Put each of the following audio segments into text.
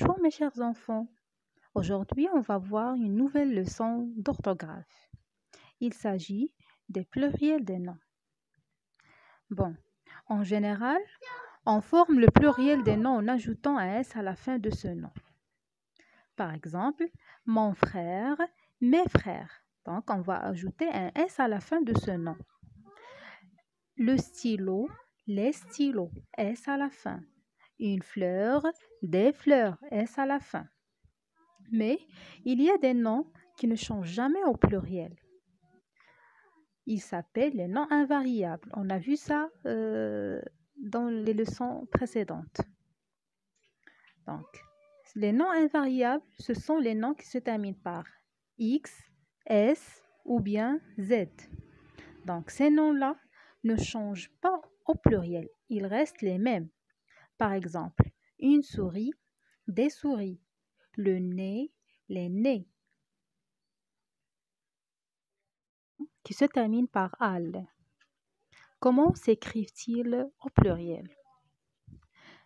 Bonjour mes chers enfants. Aujourd'hui, on va voir une nouvelle leçon d'orthographe. Il s'agit des pluriels des noms. Bon, en général, on forme le pluriel des noms en ajoutant un S à la fin de ce nom. Par exemple, mon frère, mes frères. Donc, on va ajouter un S à la fin de ce nom. Le stylo, les stylos, S à la fin. Une fleur, des fleurs, S à la fin. Mais il y a des noms qui ne changent jamais au pluriel. Ils s'appellent les noms invariables. On a vu ça dans les leçons précédentes. Donc, les noms invariables, ce sont les noms qui se terminent par X, S ou bien Z. Donc, ces noms-là ne changent pas au pluriel. Ils restent les mêmes. Par exemple, une souris, des souris. Le nez, les nez. Qui se termine par al. Comment s'écrivent-ils au pluriel?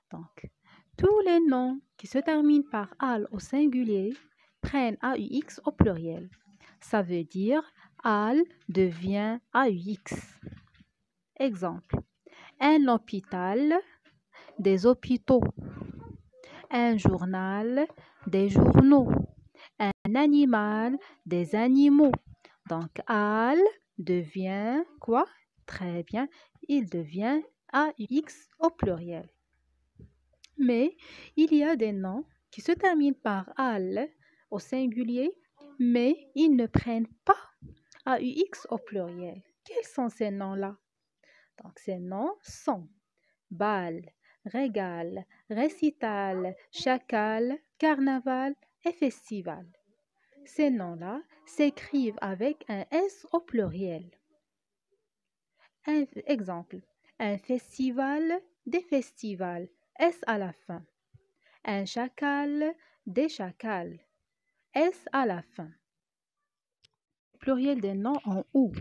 Donc, tous les noms qui se terminent par al au singulier prennent AUX au pluriel. Ça veut dire al devient AUX. Exemple, un hôpital, des hôpitaux. Un journal, des journaux. Un animal, des animaux. Donc, al devient quoi? Très bien, il devient AUX au pluriel. Mais il y a des noms qui se terminent par al au singulier, mais ils ne prennent pas AUX au pluriel. Quels sont ces noms-là? Donc, ces noms sont bal, régal, récital, chacal, carnaval et festival. Ces noms-là s'écrivent avec un S au pluriel. Un exemple, un festival, des festivals, S à la fin. Un chacal, des chacals, S à la fin. Pluriel des noms en OU,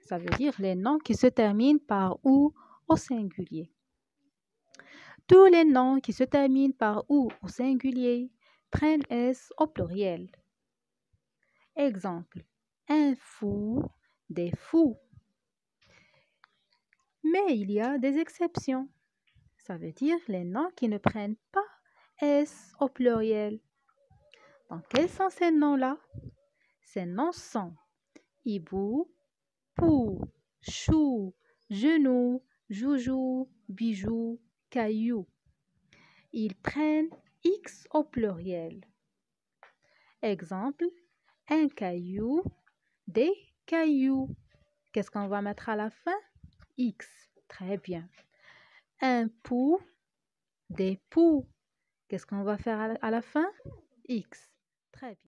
ça veut dire les noms qui se terminent par OU au singulier. Tous les noms qui se terminent par OU au singulier prennent S au pluriel. Exemple, un fou, des fous. Mais il y a des exceptions. Ça veut dire les noms qui ne prennent pas S au pluriel. Donc, quels sont ces noms-là? Ces noms sont hibou, pou, chou, genou, joujou, bijou, caillou. Ils prennent X au pluriel. Exemple, un caillou, des cailloux. Qu'est-ce qu'on va mettre à la fin? X. Très bien. Un pou, des poux. Qu'est-ce qu'on va faire à la fin? X. Très bien.